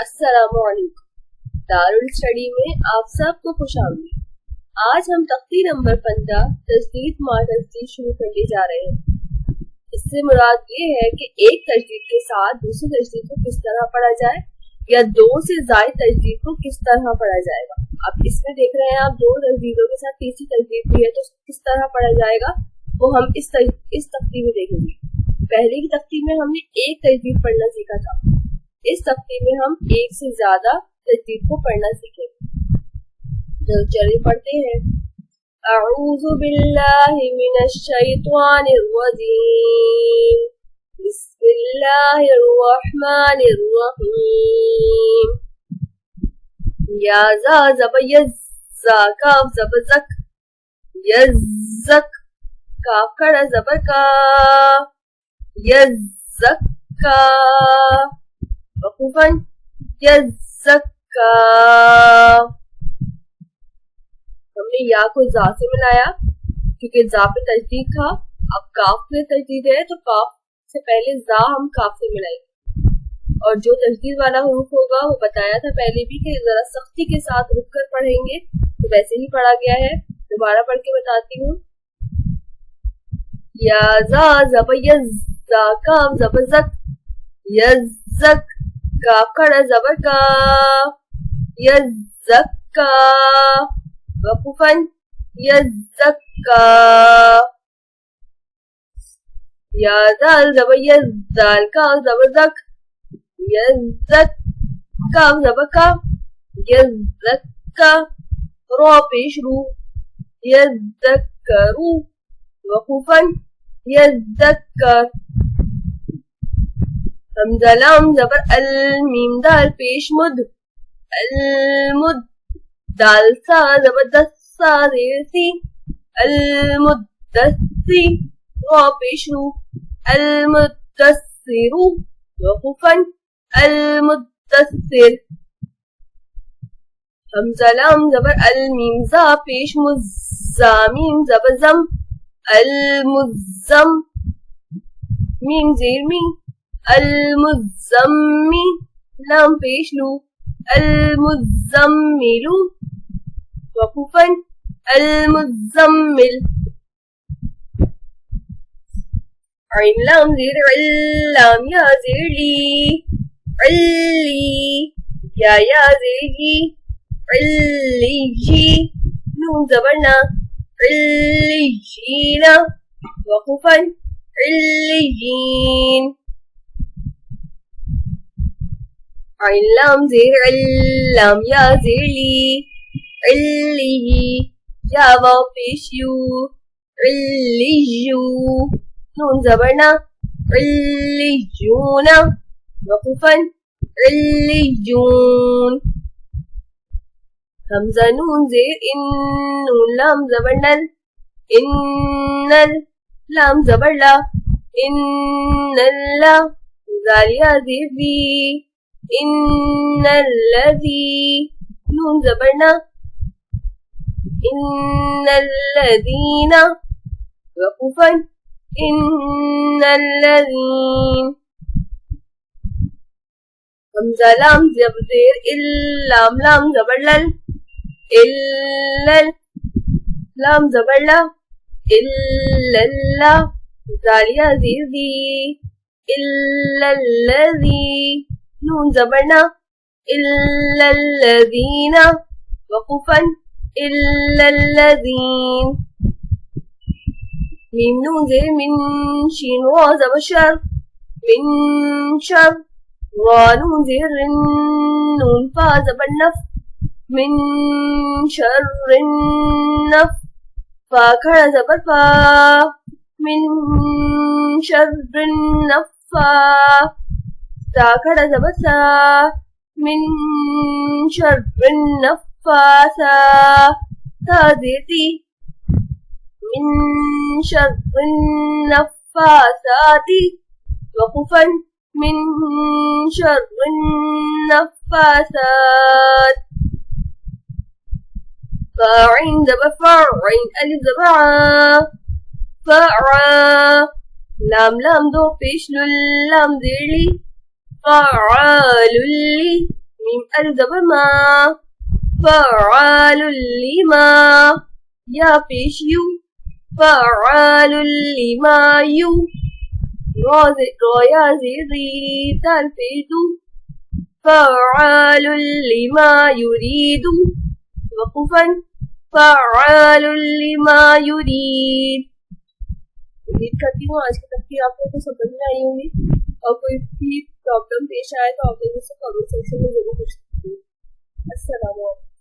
अस्सलामुअलैकुम। दारुल स्टडी में आप सबको खुशामदीद। आज हम तख्ती नंबर 15 तजदीद मा तजदीद शुरू करने जा रहे हैं। इससे मुराद ये है कि एक तजदीद के साथ दूसरी तजदीद को किस तरह पढ़ा जाए या दो से ज्यादा तजदीद को किस तरह पढ़ा जाएगा। आप इसमें देख रहे हैं, आप दो तजदीदों के साथ तीसरी तजदीद भी है तो किस तरह पढ़ा जाएगा वो हम इस तख्ती में देखेंगे। पहले की तख्ती में हमने एक तजदीद पढ़ना सीखा था, इस तख्ती में हम एक से ज्यादा तजदीद को पढ़ना सीखेंगे। तो चलिए पढ़ते हैं। अऊज़ु बिल्लाहि मिनश शैतानिर रजीम। बिस्मिल्लाहिर रहमानिर रहीम। या जा ज़ब यज़्ज़ा काफ ज़ब ज़क यज़्ज़क काफ खड़ा ज़बर का यज़्ज़क्का वक़ूफ़न यज़्ज़क्का। हमने या को जा से मिलाया क्योंकि जा पे तजदीद था। अब काफ पे तजदीद है तो काफ से पहले जा हम काफ से मिलाएंगे और जो तजदीद वाला हुरूफ होगा वो बताया था पहले भी कि जरा सख्ती के साथ रुक कर पढ़ेंगे तो वैसे ही पढ़ा गया है। दोबारा पढ़ के बताती हूँ। या जा ज़ब यज़्ज़ा काफ ज़ब ज़क यज़्ज़क काफ खड़ा ज़बर का यज़्ज़क्का वक़ूफ़न यज़्ज़क्का। या दाल ज़बर यज़्दाल काफ ज़बर ज़क यज़्ज़क काफ ज़बर का यज़्ज़क्का रो पेश रू यज़्ज़क्करू वक़ूफ़न यज़्ज़क्कर। हमज़ा लाम ज़बर अल मीम दाल पेश मुद अल मुद दाल सा ज़बर सा ज़ेर सी अल मुद्दस्सी रो पेश रू अल मुद्दस्सिरू वक़ूफ़न अल मुद्दस्सिर। हमज़ा लाम ज़बर अल मीम ज़ा पेश मुज़्ज़ा मीम ज़बर ज़म अल मुज़्ज़म मीम ज़ेर मी अल मुज़्ज़म्मी लाम पेश लू अल मुज़्ज़म्मिलू वक़ूफ़न अल मुज़्ज़म्मिल। ऐन लाम ज़ेर अल्लाम या ज़ेर ली अल्ली या ज़ेर जी अल्लीजी नून ज़बर ना अल्लीजीना वक़ूफ़न अल्लीजीन। ऐन लाम ज़ेर अल्लाम या ज़ेर ली अल्ली या वाव पेश यू अल्लीयू नून ज़बर ना अल्लीयूना वक़ूफ़न अल्लीयून। हमज़ा नून ज़ेर इन नून लाम ज़बर नल इन्नल लाम ज़बर ला इन्नल्ला ज़ालिया ज़ेर ज़ी इन्नल्लज़ी नून ज़बर ना इन्नल्लज़ीना वक़ूफ़न इन्नल्लज़ीन। हमज़ा लाम ज़ेर इल्लाम लाम ज़बर लल इल्लल लाम ज़बर ला इल्लल्ला ज़ालिया ज़ेर ज़ी इल्लल्लज़ी नून ज़बर ना इल्लल्लज़ीना वक़ूफ़न इल्लल्लज़ीन। मीम नून ज़ेर मिन शीन वा ज़बर शर मिन शर वा नून ज़ेर रिन नून फा ज़बर नफ मिन शर्रिन नफ फा खड़ा ज़बर फा मिन शर्रिन नफ़्फ़ा सा खड़ा ज़बर सा मिन शर्रिन नफ़्फ़ासा सा ज़ेती मिन शर्रिन नफ़्फ़ासाती वक़ूफ़न मिन शर्रिन नफ़्फ़ासात। फ़ाइन ज़बर फ़ा ऐन अलिफ ज़बर आ फ़ा लाम दो पेश लुल लाम ज़ेर ली फ़अलुल्ली अलज़बर मा, फ़अआलुल लिमा, या पेश यू, फ़अआलुल लिमा यू, रोया ज़ेरी दाल पेश दू, फ़अआलुल लिमा युरीदु, वक़ुफ़न फ़अआलुल लिमा युरीद। उम्मीद करती हूँ आज की तफसीर आप लोगों को समझ में आई होंगी, और कोई भी प्रॉब्लम पेश आए तो आप लोग मुझसे कमेंट सेक्शन में जरूर पूछ सकते हैं। अस्सलाम वालेकुम।